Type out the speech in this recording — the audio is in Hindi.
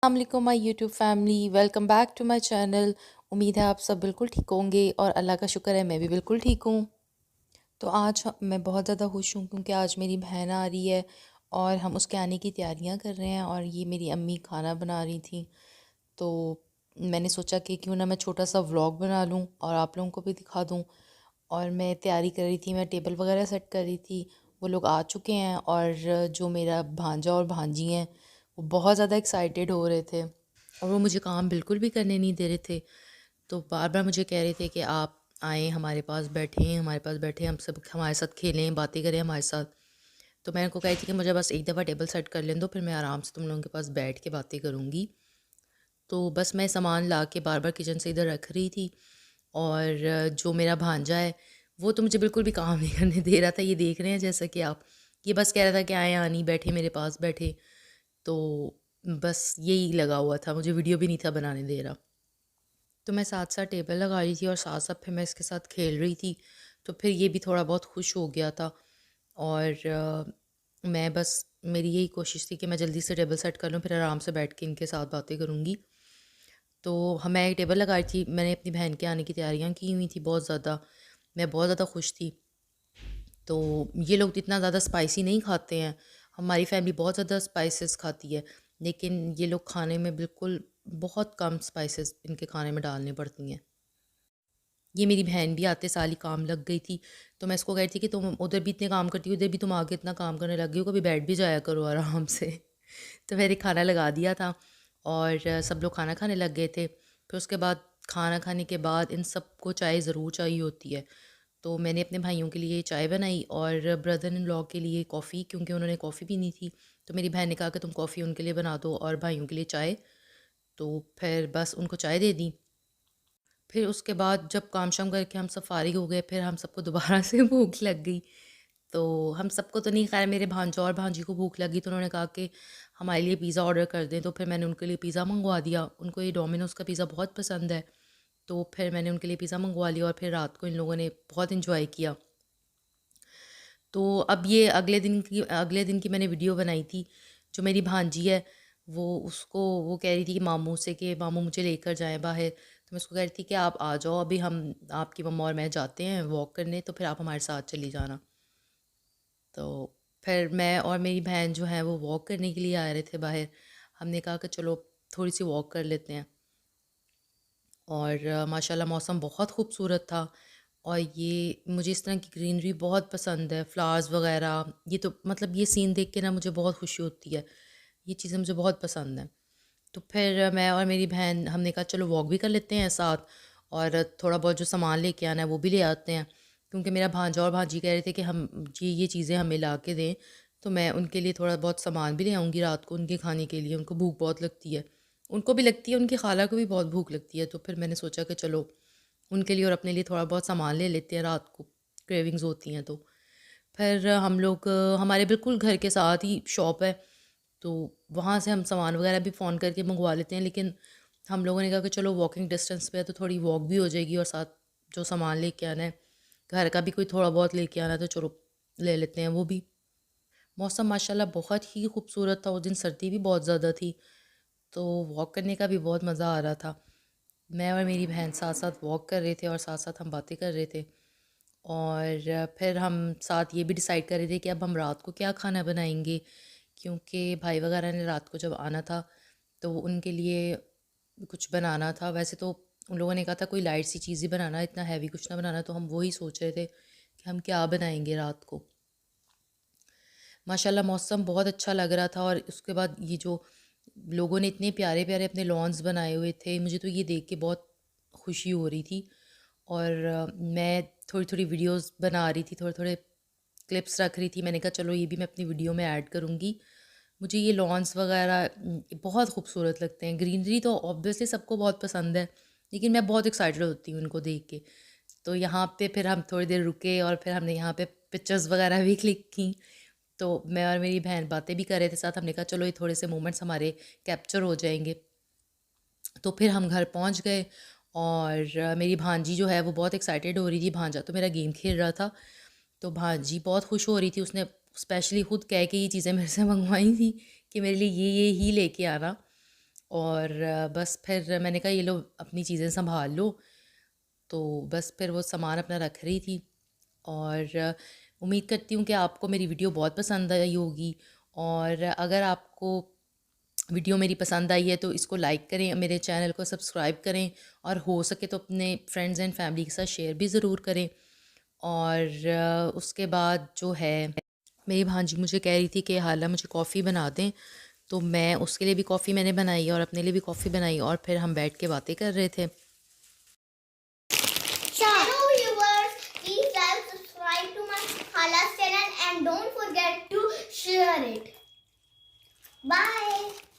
अस्सलाम my YouTube family, welcome back to my channel. उम्मीद है आप सब बिल्कुल ठीक होंगे और अल्लाह का शुक्र है मैं भी बिल्कुल ठीक हूँ। तो आज मैं बहुत ज़्यादा खुश हूँ क्योंकि आज मेरी बहन आ रही है और हम उसके आने की तैयारियाँ कर रहे हैं और ये मेरी अम्मी खाना बना रही थी। तो मैंने सोचा कि क्यों ना मैं छोटा सा व्लॉग बना लूँ और आप लोगों को भी दिखा दूँ। और मैं तैयारी कर रही थी, मैं टेबल वगैरह सेट कर रही थी। वो लोग आ चुके हैं और जो मेरा भांजा और भांजी हैं वो बहुत ज़्यादा एक्साइटेड हो रहे थे और वो मुझे काम बिल्कुल भी करने नहीं दे रहे थे। तो बार बार मुझे कह रहे थे कि आप आएँ, हमारे पास बैठें, हमारे पास बैठें, हम सब हमारे साथ खेलें, बातें करें हमारे साथ। तो मैं उनको कही थी कि मुझे बस एक दफ़ा टेबल सेट कर लें दो, फिर मैं आराम से तुम लोगों के पास बैठ के बातें करूँगी। तो बस मैं सामान ला के बार बार किचन से इधर रख रही थी और जो मेरा भांजा है वो तो मुझे बिल्कुल भी काम नहीं करने दे रहा था। ये देख रहे हैं जैसा कि आप, ये बस कह रहा था कि आए आनी बैठे मेरे पास बैठे। तो बस यही लगा हुआ था, मुझे वीडियो भी नहीं था बनाने दे रहा। तो मैं साथ साथ टेबल लगा रही थी और साथ साथ फिर मैं इसके साथ खेल रही थी। तो फिर ये भी थोड़ा बहुत खुश हो गया था और मैं बस, मेरी यही कोशिश थी कि मैं जल्दी से टेबल सेट कर लूँ, फिर आराम से बैठ के इनके साथ बातें करूँगी। तो मैं एक टेबल लगाई थी, मैंने अपनी बहन के आने की तैयारियां की हुई थी बहुत ज़्यादा। मैं बहुत ज़्यादा खुश थी। तो ये लोग इतना ज़्यादा स्पाइसी नहीं खाते हैं, हमारी फैमिली बहुत ज़्यादा स्पाइसेस खाती है, लेकिन ये लोग खाने में बिल्कुल बहुत कम स्पाइसेस इनके खाने में डालनी पड़ती हैं। ये मेरी बहन भी आते साल ही काम लग गई थी। तो मैं इसको कह रही थी कि तुम उधर भी इतने काम करती हो, इधर भी तुम आगे इतना काम करने लग गई हो, कभी बैठ भी जाया करो आराम से। तो मैंने खाना लगा दिया था और सब लोग खाना खाने लग गए थे। फिर उसके बाद खाना खाने के बाद इन सबको चाय ज़रूर चाहिए होती है। तो मैंने अपने भाइयों के लिए चाय बनाई और ब्रदर इन लॉ के लिए कॉफ़ी, क्योंकि उन्होंने कॉफ़ी पीनी थी। तो मेरी बहन ने कहा कि तुम कॉफ़ी उनके लिए बना दो और भाइयों के लिए चाय। तो फिर बस उनको चाय दे दी। फिर उसके बाद जब काम शाम करके हम सब फारिग हो गए, फिर हम सबको दोबारा से भूख लग गई। तो हम सबको तो नहीं, खैर मेरे भांजा और भांजी को भूख लगी तो उन्होंने कहा कि हमारे लिए पिज़्ज़ा ऑर्डर कर दें। तो फिर मैंने उनके लिए पिज़्ज़ा मंगवा दिया, उनको ये डोमिनोज़ का पिज़्ज़ा बहुत पसंद है। तो फिर मैंने उनके लिए पिज़्ज़ा मंगवा लिया और फिर रात को इन लोगों ने बहुत इन्जॉय किया। तो अब ये अगले दिन की मैंने वीडियो बनाई थी। जो मेरी भांजी है वो कह रही थी कि मामू से कि मामू मुझे लेकर जाएं बाहर। तो मैं उसको कह रही थी कि आप आ जाओ, अभी हम, आपकी मम्मा और मैं जाते हैं वॉक करने, तो फिर आप हमारे साथ चली जाना। तो फिर मैं और मेरी बहन जो है वो वॉक करने के लिए आ रहे थे बाहर। हमने कहा कि चलो थोड़ी सी वॉक कर लेते हैं। और माशाल्लाह मौसम बहुत खूबसूरत था और ये, मुझे इस तरह की ग्रीनरी बहुत पसंद है, फ्लावर्स वगैरह। ये तो मतलब ये सीन देख के ना मुझे बहुत खुशी होती है, ये चीज़ें मुझे बहुत पसंद हैं। तो फिर मैं और मेरी बहन हमने कहा चलो वॉक भी कर लेते हैं साथ और थोड़ा बहुत जो सामान लेके आना है वो भी ले आते हैं, क्योंकि मेरा भांजा और भांजी कह रहे थे कि हम ये चीज़ें हमें ला के दें। तो मैं उनके लिए थोड़ा बहुत सामान भी ले आऊँगी रात को उनके खाने के लिए, उनको भूख बहुत लगती है, उनको भी लगती है, उनकी खाला को भी बहुत भूख लगती है। तो फिर मैंने सोचा कि चलो उनके लिए और अपने लिए थोड़ा बहुत सामान ले लेते हैं, रात को क्रेविंग्स होती हैं। तो फिर हम लोग, हमारे बिल्कुल घर के साथ ही शॉप है, तो वहाँ से हम सामान वगैरह भी फ़ोन करके मंगवा लेते हैं। लेकिन हम लोगों ने कहा कि चलो वॉकिंग डिस्टेंस पे है तो थोड़ी वॉक भी हो जाएगी और साथ जो सामान लेके आना है, घर का भी कोई थोड़ा बहुत लेके आना है, तो चलो ले लेते हैं वो भी। मौसम माशाल्लाह बहुत ही खूबसूरत था, उस दिन सर्दी भी बहुत ज़्यादा थी, तो वॉक करने का भी बहुत मज़ा आ रहा था। मैं और मेरी बहन साथ साथ वॉक कर रहे थे और साथ साथ हम बातें कर रहे थे। और फिर हम साथ ये भी डिसाइड कर रहे थे कि अब हम रात को क्या खाना बनाएंगे, क्योंकि भाई वगैरह ने रात को जब आना था तो उनके लिए कुछ बनाना था। वैसे तो उन लोगों ने कहा था कोई लाइट सी चीज़ ही बनाना, इतना हैवी कुछ ना बनाना। तो हम वही सोच रहे थे कि हम क्या बनाएंगे रात को। माशाल्लाह मौसम बहुत अच्छा लग रहा था और उसके बाद ये जो लोगों ने इतने प्यारे प्यारे अपने लॉन्स बनाए हुए थे, मुझे तो ये देख के बहुत खुशी हो रही थी। और मैं थोड़ी थोड़ी वीडियोस बना रही थी, थोड़े थोड़े क्लिप्स रख रही थी। मैंने कहा चलो ये भी मैं अपनी वीडियो में ऐड करूँगी। मुझे ये लॉन्स वगैरह बहुत खूबसूरत लगते हैं। ग्रीनरी तो ऑब्वियसली सबको बहुत पसंद है, लेकिन मैं बहुत एक्साइटेड होती हूँ इनको देख के। तो यहाँ पे फिर हम थोड़ी देर रुके और फिर हमने यहाँ पे पिक्चर्स वगैरह भी क्लिक की। तो मैं और मेरी बहन बातें भी कर रहे थे साथ, हमने कहा चलो ये थोड़े से मोमेंट्स हमारे कैप्चर हो जाएंगे। तो फिर हम घर पहुंच गए और मेरी भांजी जो है वो बहुत एक्साइटेड हो रही थी। भांजा तो मेरा गेम खेल रहा था, तो भांजी बहुत खुश हो रही थी, उसने स्पेशली खुद कह के ये चीज़ें मेरे से मंगवाई थी कि मेरे लिए ये ही लेके आना। और बस फिर मैंने कहा ये लो अपनी चीज़ें संभाल लो। तो बस फिर वो सामान अपना रख रही थी। और उम्मीद करती हूँ कि आपको मेरी वीडियो बहुत पसंद आई होगी। और अगर आपको वीडियो मेरी पसंद आई है तो इसको लाइक करें, मेरे चैनल को सब्सक्राइब करें, और हो सके तो अपने फ्रेंड्स एंड फैमिली के साथ शेयर भी ज़रूर करें। और उसके बाद जो है, मेरी भांजी मुझे कह रही थी कि हाला मुझे कॉफ़ी बना दें, तो मैं उसके लिए भी कॉफ़ी मैंने बनाई और अपने लिए भी कॉफ़ी बनाई, और फिर हम बैठ के बातें कर रहे थे। Hello viewers, please like, subscribe to my Hala's channel and don't forget to share it. Bye.